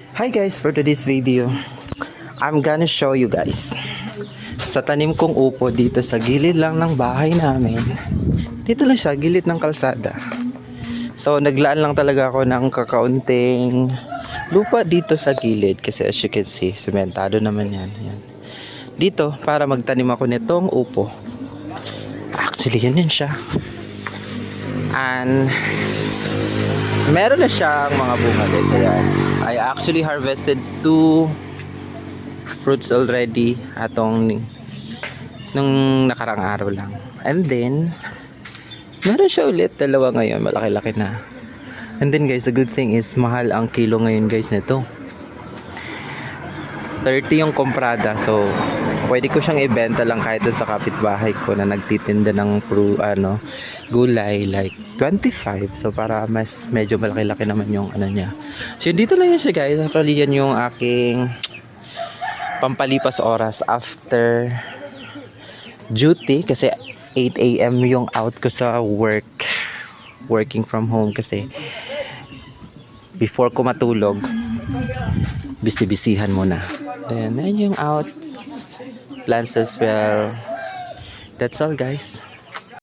Hi guys, for today's video, I'm gonna show you guys sa tanim kong upo dito sa gilid lang ng bahay namin. Dito lang siya, gilid ng kalsada. So naglaan lang talaga ako ng kakaunting lupa dito sa gilid kasi as you can see, sementado naman yan. Dito para magtanim ako nitong upo. Actually yun siya. And meron na siyang mga bunga guys. Ayan. I actually harvested 2 fruits already atong nung nakarang araw lang. And then meron siya ulit, dalawa ngayon, malaki-laki na. And then guys, the good thing is mahal ang kilo ngayon guys nito. 30 yung komprada. So pwede ko siyang ibenta lang kahit dun sa kapitbahay ko na nagtitinda ng gulay like 25. So para mas medyo malaki-laki naman yung ano niya. So dito lang yan siya guys. Actually yan yung aking pampalipas oras after duty kasi 8 AM yung out ko sa working from home kasi before ko matulog bisi-bisihan muna. Then ayun yung out plans as well. That's all guys.